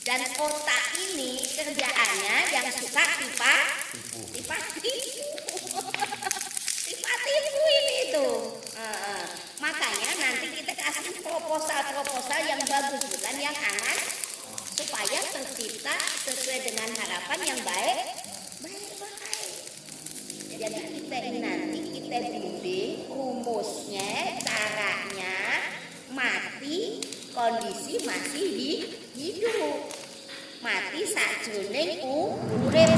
Dan otak ini kerjaannya yang suka tipu. Tipu ini tuh. Makanya nanti kita kasih proposal yang bagus, bukan yang aneh, supaya tercipta sesuai dengan harapan yang baik. Jadi kita ini nanti kita bimbing rumusnya, caranya, mati kondisi masih hidup, mati sakjroning urip.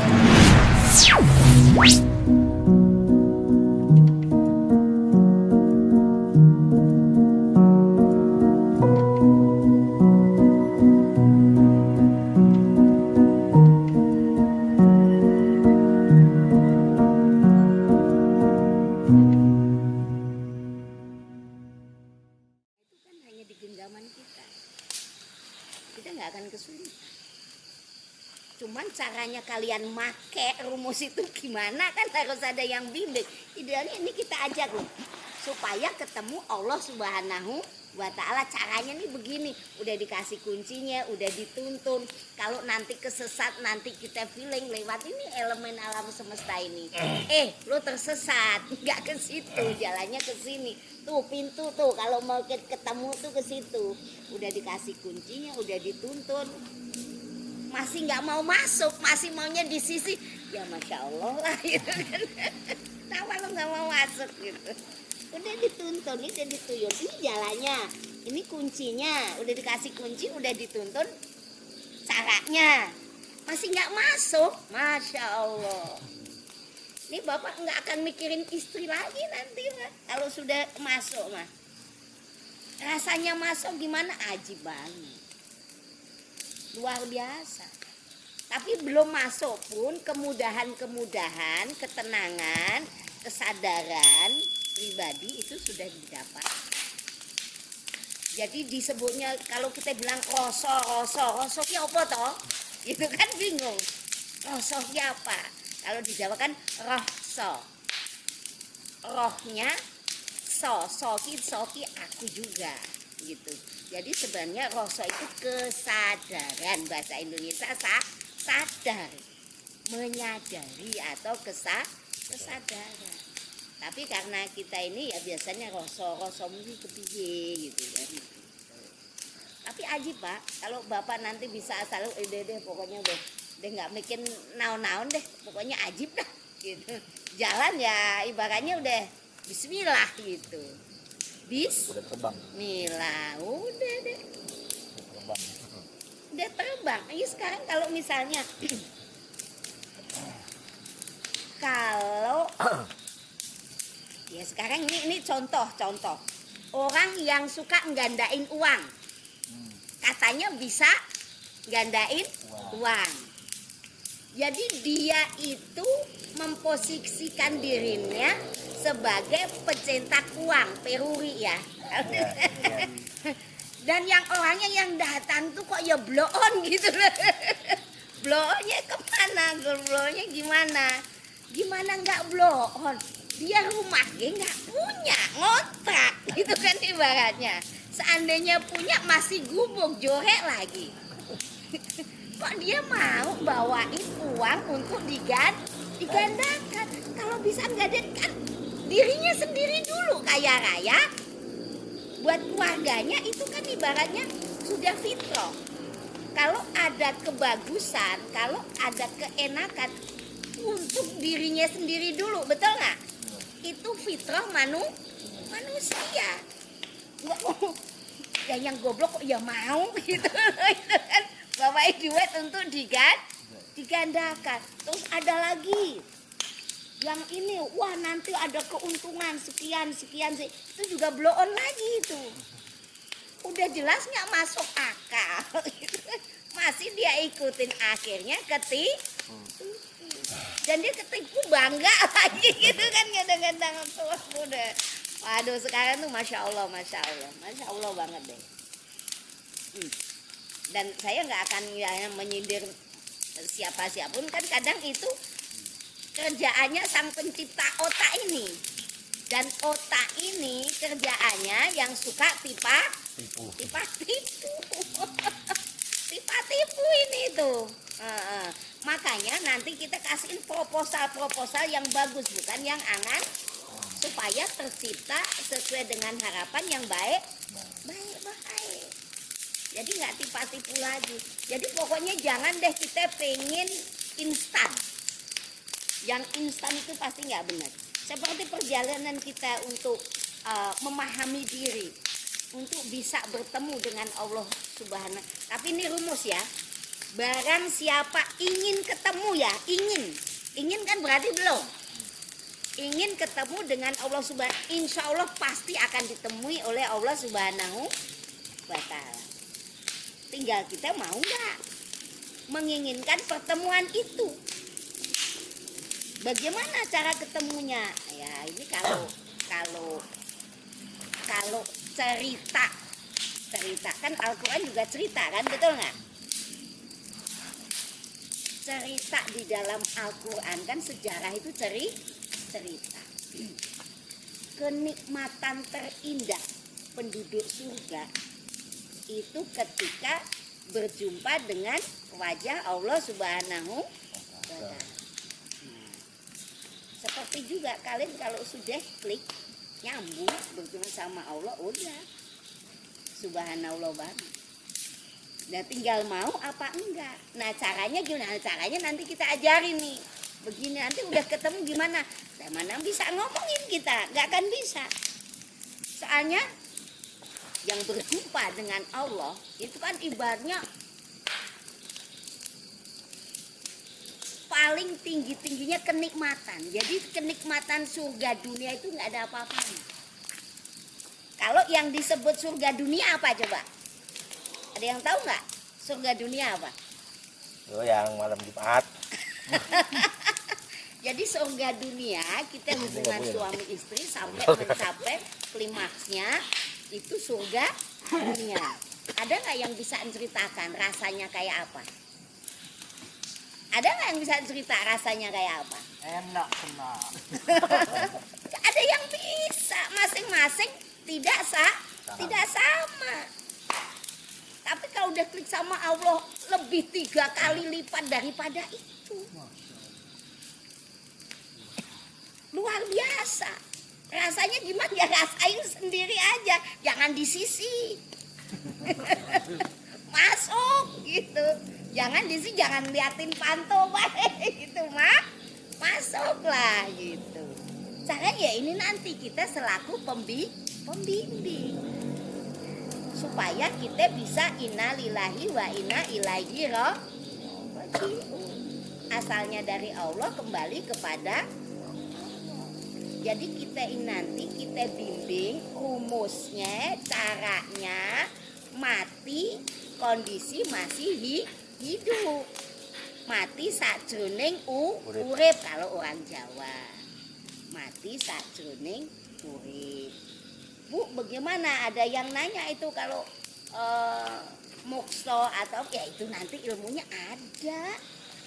Kita nggak akan kesulitan. Cuman caranya kalian make rumus itu gimana, kan harus ada yang bimbing. Idealnya ini kita ajak loh, supaya ketemu Allah Subhanahu wa Ta'ala. Caranya nih begini, udah dikasih kuncinya, udah dituntun. Kalau nanti kesesat, nanti kita feeling lewat ini elemen alam semesta ini. Lo tersesat, nggak ke situ, jalannya ke sini. Tuh pintu tuh, kalau mau ketemu tuh ke situ. Udah dikasih kuncinya, udah dituntun. Masih nggak mau masuk, masih maunya di sisi, ya masya Allah lah gitu kan. Kenapa lo nggak mau masuk gitu? Udah dituntun, udah dituyun, ini jalannya, ini kuncinya, udah dikasih kunci, udah dituntun caranya, masih nggak masuk, masya Allah. Ini bapak nggak akan mikirin istri lagi nanti mah, kalau sudah masuk mah. Rasanya masuk gimana? Ajib banget, luar biasa. Tapi belum masuk pun kemudahan, ketenangan, kesadaran pribadi itu sudah didapat. Jadi disebutnya, kalau kita bilang rosoknya apa toh? Itu kan bingung. Rosoknya apa? Kalau di Jawa kan rohso. Rohnya soki aku juga gitu. Jadi sebenarnya rasa itu kesadaran, bahasa Indonesia sadar, menyadari atau kesadaran. Tapi karena kita ini ya biasanya rasa mungkin kepiye gitu kan. Tapi ajib Pak, kalau Bapak nanti bisa asal deh pokoknya deh nggak mikir naon-naon deh, pokoknya ajib dah gitu. Jalan ya ibaratnya udah bismillah gitu. Udah terbang. Mila, udah deh. Udah terbang. Ayo sekarang kalau misalnya kalau ya sekarang ini contoh orang yang suka nggandain uang, katanya bisa gandain uang. Jadi dia itu memposisikan dirinya sebagai pencetak uang, peruri ya. Dan yang orangnya yang datang tuh kok ya bloon gitu loh. Bloonnya kemana? Bloonnya gimana? Gimana nggak bloon? Dia rumahnya nggak punya, ngontrak gitu kan ibaratnya. Seandainya punya masih gubuk jorek lagi. Kok dia mau bawain uang untuk digandakan? Kalau bisa nggadekan dirinya sendiri dulu kaya raya, buat keluarganya itu kan ibaratnya sudah fitrah. Kalau ada kebagusan, kalau ada keenakan untuk dirinya sendiri dulu, betul nggak? Itu fitrah manusia. Nggak ya yang goblok kok ya mau gitu itu kan. Bapak duit untuk digandakan. Terus ada lagi yang ini, wah nanti ada keuntungan sekian sih, itu juga blow on lagi itu. Udah jelas nggak masuk akal. Masih dia ikutin, akhirnya ketipu. Dan dia ketipu bangga lagi gitu kan, kadang-kadang tuh udah. Waduh sekarang tuh masya Allah banget deh. Dan saya nggak akan menyindir siapapun, kan kadang itu kerjaannya sang pencipta otak ini. Dan otak ini kerjaannya yang suka tipu. tipu ini tuh. Makanya nanti kita kasihin proposal yang bagus, bukan yang angan, supaya tercipta sesuai dengan harapan yang baik. Jadi nggak tipu lagi. Jadi pokoknya jangan deh kita pengen instan. Yang instan itu pasti nggak benar. Seperti perjalanan kita untuk memahami diri, untuk bisa bertemu dengan Allah Subhanahu. Tapi ini rumus ya. Barang siapa ingin ketemu ya, ingin kan berarti belum. Ingin ketemu dengan Allah Subhanahu, insya Allah pasti akan ditemui oleh Allah Subhanahu wa Ta'ala. Tinggal kita mau nggak menginginkan pertemuan itu. Bagaimana cara ketemunya? Ya ini kalau cerita kan Al-Quran juga cerita kan, betul nggak? Cerita di dalam Al-Quran kan sejarah itu cerita. Kenikmatan terindah penduduk surga itu ketika berjumpa dengan wajah Allah Subhanahu wa Ta'ala. Seperti juga kalian kalau sudah klik nyambung berjumpa sama Allah, udah subhanallah banget. Nah tinggal mau apa enggak. Nah caranya gimana? Caranya nanti kita ajarin nih. Begini nanti udah ketemu gimana? Nah, mana bisa ngomongin kita? Nggak akan bisa. Soalnya yang berjumpa dengan Allah itu kan ibaratnya paling tingginya kenikmatan. Jadi kenikmatan surga dunia itu nggak ada apa-apanya. Kalau yang disebut surga dunia apa coba? Ada yang tahu nggak? Surga dunia apa? Oh, yang malam Jumat. Jadi surga dunia kita hubungan suami istri sampai mencapai klimaksnya itu surga dunia. Ada nggak yang bisa menceritakan rasanya kayak apa? Ada nggak yang bisa cerita rasanya kayak apa? Enak senang. Ada yang bisa, masing-masing tidak sama. Tapi kalau udah klik sama Allah lebih 3 kali lipat daripada itu. Luar biasa. Rasanya gimana ya, rasain sendiri aja, jangan di sisi. Masuk gitu. Jangan di sini, jangan liatin pantau baik gitu mah. Masuklah gitu. Caranya ya ini nanti kita selaku pembimbing. Supaya kita bisa innalillahi wa inna ilaihi raji'un. Asalnya dari Allah kembali kepada Allah. Jadi kita ini nanti kita bimbing rumusnya, caranya mati kondisi masih hidup. Mati sakjroning urip kalau orang Jawa. Mati sakjroning urip. Bu, bagaimana? Ada yang nanya itu kalau mokso atau ya itu nanti ilmunya ada.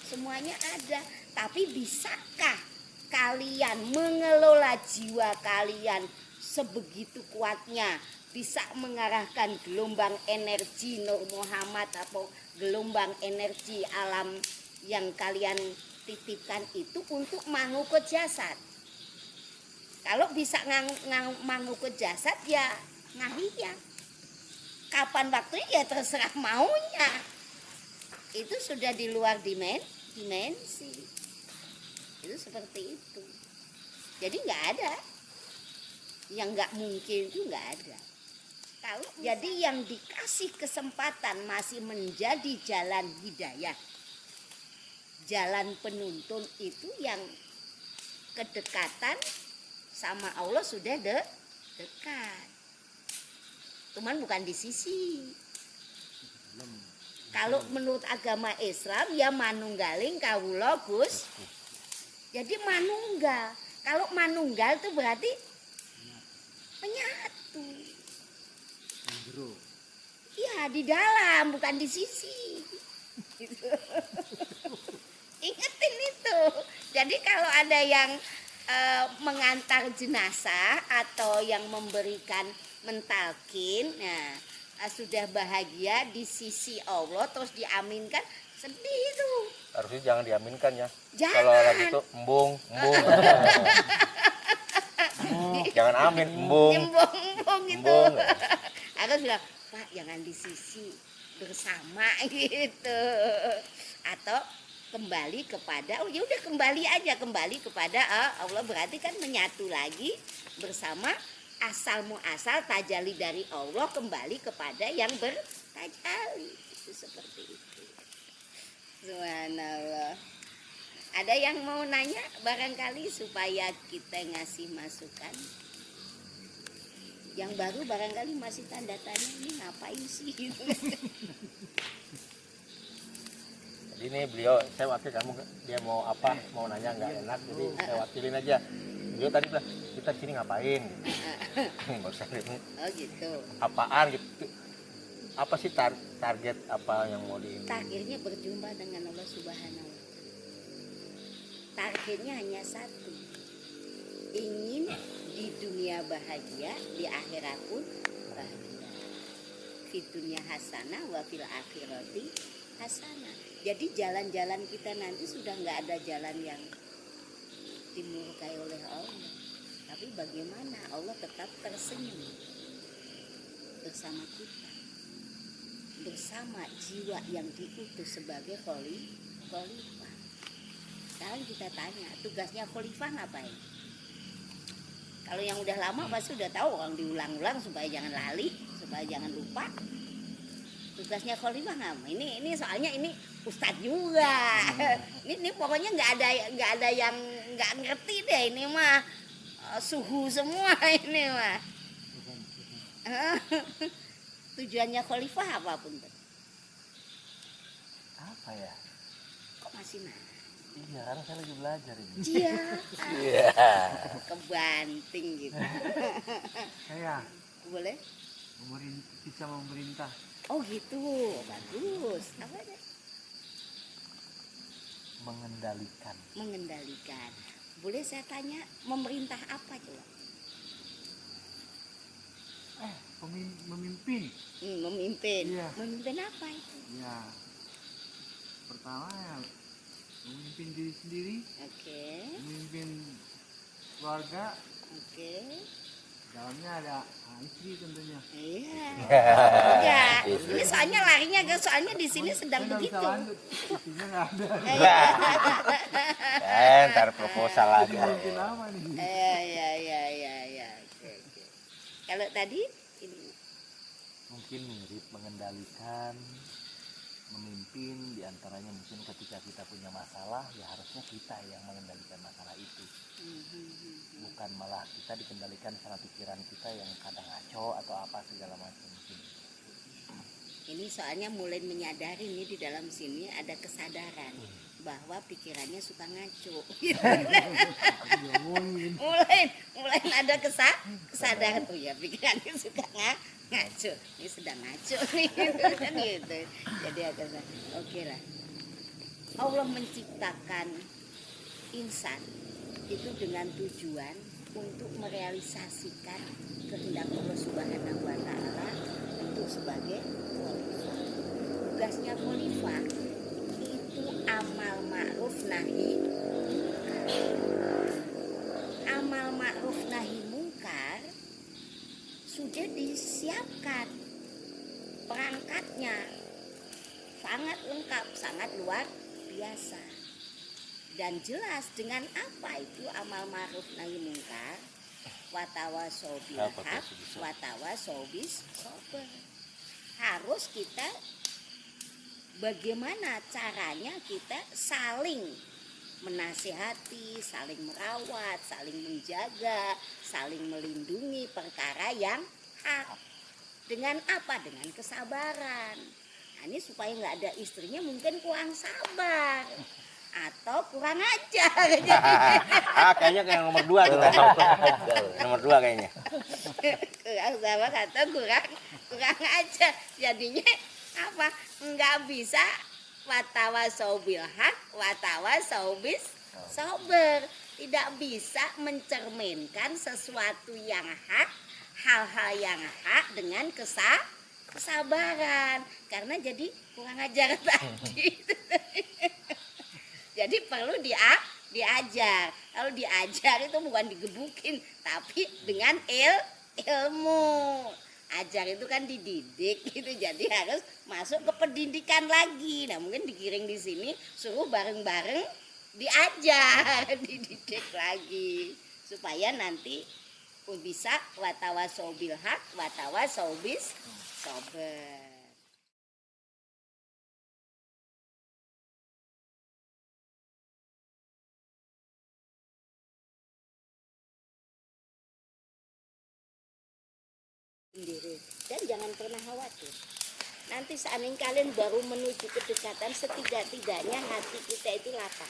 Semuanya ada. Tapi bisakah kalian mengelola jiwa kalian sebegitu kuatnya? Bisa mengarahkan gelombang energi Nur Muhammad atau gelombang energi alam yang kalian titipkan itu untuk mangu ke jasad. Kalau bisa mangu ke jasad ya ngahiyah. Kapan waktunya ya terserah maunya. Itu sudah di luar dimensi. Itu seperti itu. Jadi nggak ada. Yang nggak mungkin itu nggak ada. Kalau jadi yang dikasih kesempatan masih menjadi jalan hidayah. Jalan penuntun itu yang kedekatan sama Allah sudah dekat. Cuman bukan di sisi. Kalau menurut agama Islam ya manunggaling kawula Gus. Jadi manunggal. Kalau manunggal itu berarti menyatu. Iya di dalam bukan di sisi. Gitu. Ingetin itu. Jadi kalau ada yang mengantar jenazah atau yang memberikan mentalkin, nah sudah bahagia di sisi Allah terus diaminkan, sedih itu. Harusnya jangan diaminkan ya. Jangan. Kalau orang itu embung. Jangan amin, embung. Embung gitu. Embung. Harus bilang, Pak jangan di sisi bersama gitu. Atau kembali kepada, oh ya udah kembali kepada Allah, berarti kan menyatu lagi bersama asal muasal tajalli dari Allah, kembali kepada yang bertajalli. Itu seperti itu. Subhanallah. Ada yang mau nanya barangkali supaya kita ngasih masukan? Yang baru barangkali masih tanda tanya, ini ngapain sih? Jadi ini beliau, saya wakil kamu, dia mau apa, mau nanya nggak enak, jadi saya wakilin aja. Beliau tadi bilang, kita sini ngapain? Barusan ini. Oh gitu. Apaan gitu? Apa sih target apa yang mau di? Targetnya berjumpa dengan Allah Subhanahu wa Ta'ala. Targetnya hanya satu. Ingin di dunia bahagia, di akhirat pun bahagia. Fi dunya hasanah wa fil akhirati hasanah. Jadi jalan-jalan kita nanti sudah nggak ada jalan yang dimurkai oleh Allah. Tapi bagaimana Allah tetap tersenyum bersama kita, bersama jiwa yang diutus sebagai khalifah. Sekarang kita tanya, tugasnya khalifah ngapain? Kalau yang udah lama pasti udah tahu, orang diulang-ulang supaya jangan lali, supaya jangan lupa. Tugasnya khalifah ngapain? Ini soalnya ini ustadz juga. Ini pokoknya nggak ada yang nggak ngerti deh, ini mah suhu semua ini mah. Tujuannya khalifah apapun tuh. Apa ya? Kok masih nanya? Iya, karena saya lagi belajar ini. Iya. Kebanting gitu. Saya Boleh? bisa memerintah. Oh gitu, bagus. Apa deh? Mengendalikan. Boleh saya tanya, memerintah apa coba? Memimpin. Memimpin. Iya. Memimpin apa itu? Ya, pertama ya memimpin diri sendiri, Oke. memimpin keluarga. Oke. Dalamnya ada istri tentunya. Iya. Enggak. Ini soalnya larinya ke soalnya di sini sedang Saya nggak begitu. bisa lanjut, istrinya nggak ada. Ntar proposal lagi. Memimpin apa nih? Ya. Oke. Kalau tadi ini Mungkin mirip mengendalikan, memimpin, diantaranya mungkin ketika kita punya masalah, ya harusnya kita yang mengendalikan masalah itu. Bukan malah kita dikendalikan sama pikiran kita yang kadang ngaco atau apa segala macam. ini soalnya mulai menyadari nih di dalam sini ada kesadaran bahwa pikirannya suka ngaco. mulai ada kesadaran, oh ya pikirannya suka ngaco. Ini sedang ngaco nih kan gitu. Jadi agak oke lah. Allah menciptakan insan itu dengan tujuan untuk merealisasikan kehendak Allah Subhanahu wa Ta'ala untuk sebagai khalifah. Tugasnya khalifah itu amal ma'ruf nahi mungkar sudah disiapkan perangkatnya, sangat lengkap, sangat luar biasa. Dan jelas dengan apa itu amal ma'ruf nahi mungkar, watawasau bil haq watawasau bis sabr. Harus kita bagaimana caranya kita saling menasihati, saling merawat, saling menjaga, saling melindungi perkara yang hak. Dengan apa? Dengan kesabaran. Nah, ini supaya nggak ada istrinya mungkin kurang sabar atau kurang ajar. Kayaknya kayak nomor 2 tuh. Nomor 2 kayaknya. Kurang sabar atau kurang ajar. Jadinya apa? Nggak bisa watawasau bil haq watawasau bis sabr. Tidak bisa mencerminkan sesuatu yang hak, hal-hal yang hak dengan kesabaran, karena jadi kurang ajar tadi. Jadi perlu diajar. Kalau diajar itu bukan digebukin, tapi dengan ilmu. Ajar itu kan dididik gitu, jadi harus masuk ke pendidikan lagi. Nah mungkin digiring di sini, suruh bareng-bareng diajar, dididik lagi supaya nanti bisa watawasau bil haq watawasau bis sabr. Sendiri dan jangan pernah khawatir. Nanti seandainya kalian baru menuju kedekatan, setidak-tidaknya hati kita itu lapang,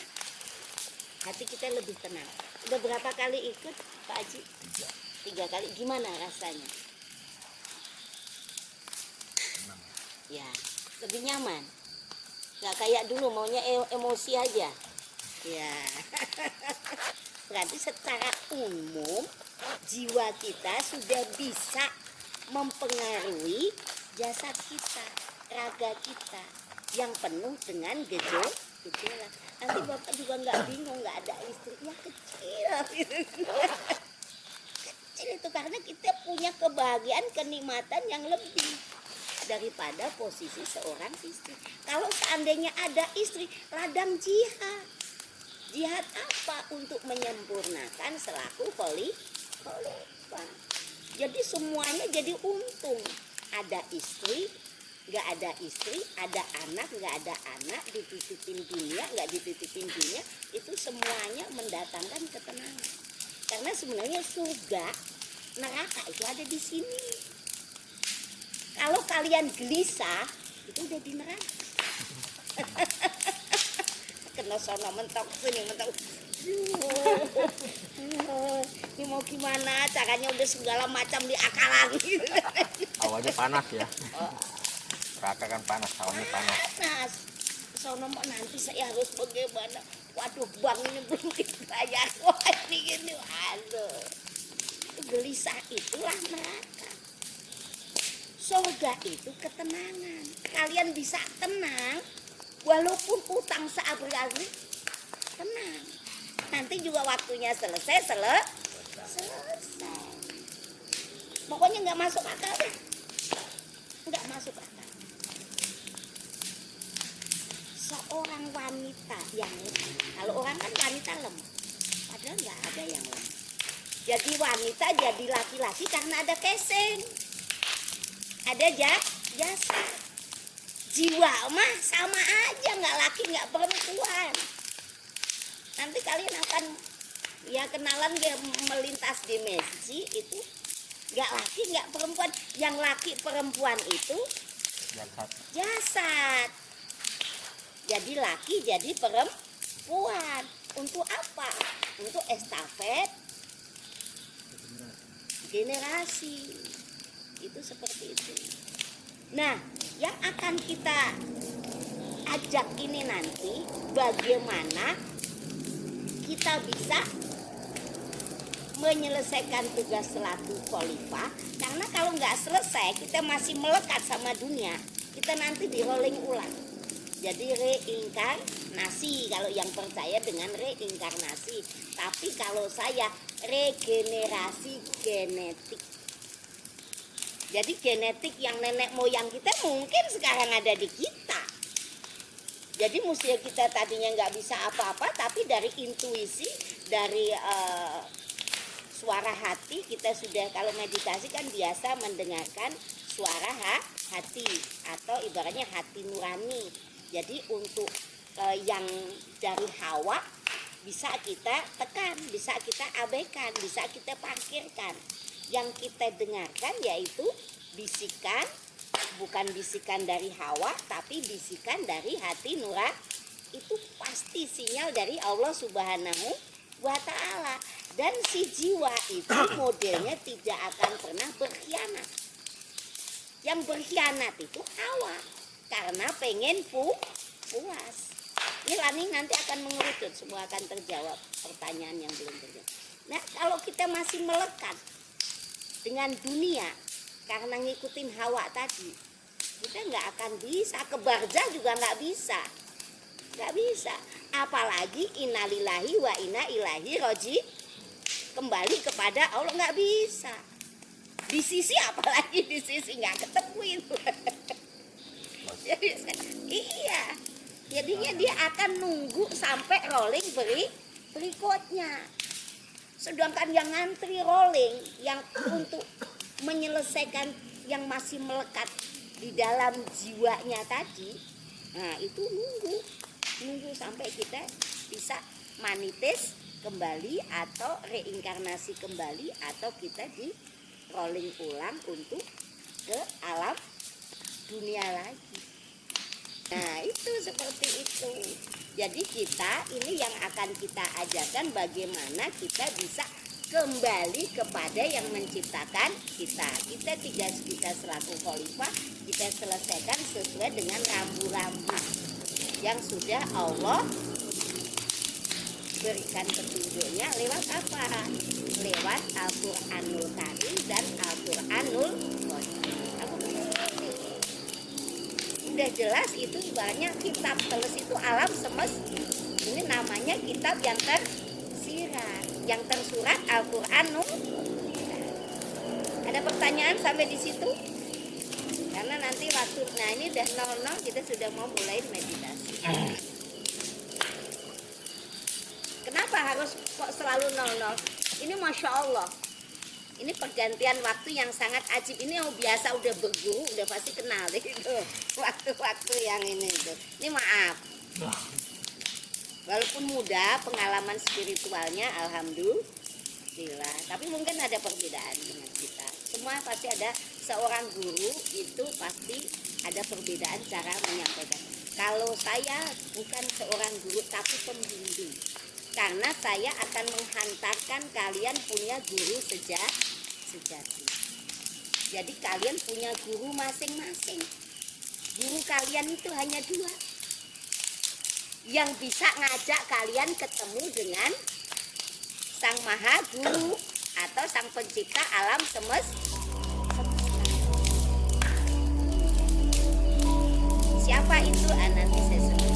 hati kita lebih tenang. Udah berapa kali ikut Pak Haji? 3 kali. Gimana rasanya? Ya, lebih nyaman. Gak kayak dulu maunya emosi aja. Ya. Berarti secara umum jiwa kita sudah bisa mempengaruhi jasad kita, raga kita yang penuh dengan gejolak. Nanti Bapak juga nggak bingung, nggak ada istri, ya kecil. Kecil itu karena kita punya kebahagiaan, kenikmatan yang lebih daripada posisi seorang istri. Kalau seandainya ada istri, ladang jihad. Jihad apa? Untuk menyempurnakan selaku khalifah. Jadi semuanya jadi untung. Ada istri, nggak ada istri, ada anak, nggak ada anak, dititipin dunia, nggak dititipin dunia, itu semuanya mendatangkan ketenangan. Karena sebenarnya surga, neraka itu ada di sini. Kalau kalian gelisah, itu udah di neraka. Kena sono mentok sini mentok. Ini mau gimana caranya, udah segala macam diakalan gitu. Awalnya panas ya. Neraka kan panas, awalnya panas. Panas. Sono nanti saya harus bagaimana? Waduh, bang ini belum dibayar. Wah ini gini, aduh. Gelisah itulah neraka. Surga itu ketenangan. Kalian bisa tenang walaupun utang seabri-abri, tenang. Nanti juga waktunya selesai. Pokoknya nggak masuk akal deh. Nggak masuk akal. Seorang wanita yang lemah. Kalau orang kan wanita lemah. Padahal nggak ada yang lemah. Jadi wanita jadi laki-laki karena ada casing. Ada jasa. Jiwa mah sama aja, nggak laki nggak perempuan. Nanti kalian akan ya kenalan dia melintas dimensi itu nggak laki nggak perempuan. Yang laki perempuan itu jasad. Jadi laki jadi perempuan. Untuk apa? Untuk estafet generasi. Itu seperti itu. Nah, yang akan kita ajak ini nanti bagaimana kita bisa menyelesaikan tugas selaku khalifah. Karena kalau nggak selesai, kita masih melekat sama dunia, kita nanti di rolling ulang. Jadi reinkarnasi kalau yang percaya dengan reinkarnasi. Tapi kalau saya regenerasi genetik. Jadi genetik yang nenek moyang kita mungkin sekarang ada di kita. Jadi musia kita tadinya nggak bisa apa-apa, tapi dari intuisi, dari suara hati kita sudah, kalau meditasi kan biasa mendengarkan suara hati atau ibaratnya hati nurani. Jadi untuk yang dari Hawa bisa kita tekan, bisa kita abaikan, bisa kita parkirkan. Yang kita dengarkan yaitu bisikan, bukan bisikan dari Hawa, tapi bisikan dari hati nurani. Itu pasti sinyal dari Allah Subhanahu wa Ta'ala. Dan si jiwa itu modelnya tidak akan pernah berkhianat. Yang berkhianat itu Hawa, karena pengen puas. Ini Lani nanti akan mengerucut, semua akan terjawab pertanyaan yang belum terjawab. Nah, kalau kita masih melekat dengan dunia karena ngikutin hawa tadi, Kita nggak akan bisa, ke barzah juga nggak bisa. Nggak bisa. Apalagi innalillahi wa inna ilaihi raji, kembali kepada Allah, nggak bisa. Di sisi apalagi di sisi nggak ketemu itu. Iya. Jadinya dia akan nunggu sampai rolling berikutnya. Sedangkan yang ngantri rolling, yang untuk menyelesaikan yang masih melekat di dalam jiwanya tadi, nah itu nunggu sampai kita bisa manitis kembali atau reinkarnasi kembali, atau kita di rolling ulang untuk ke alam dunia lagi. Nah itu seperti itu. Jadi kita ini yang akan kita ajarkan bagaimana kita bisa kembali kepada yang menciptakan kita. Kita selaku khalifah, kita selesaikan sesuai dengan rambu-rambu yang sudah Allah berikan petunjuknya lewat apa? Lewat Al-Qur'anul Karim dan Al-Qur'anul Qadim. Udah jelas itu ibaratnya kitab teles itu alam semesta. Ini namanya kitab yang tersirat, yang tersurat Al-Qur'anul. Ada pertanyaan sampai di situ? Karena nanti waktu, nah ini udah 00 kita sudah mau mulai meditasi. Kenapa harus kok selalu 00? Ini Masya Allah. Ini pergantian waktu yang sangat ajib. Ini yang biasa udah berguru, udah pasti kenal deh itu. Waktu-waktu yang ini itu. Ini maaf. Walaupun muda, pengalaman spiritualnya alhamdulillah. Tapi mungkin ada perbedaan dengan kita. Semua pasti ada, seorang guru itu pasti ada perbedaan cara menyampaikan. Kalau saya bukan seorang guru tapi pembimbing. Karena saya akan menghantarkan kalian punya guru sejati. Jadi kalian punya guru masing-masing. Guru kalian itu hanya 2. Yang bisa ngajak kalian ketemu dengan Sang Maha Guru atau Sang Pencipta alam semesta. Siapa itu? Nanti saya sebut.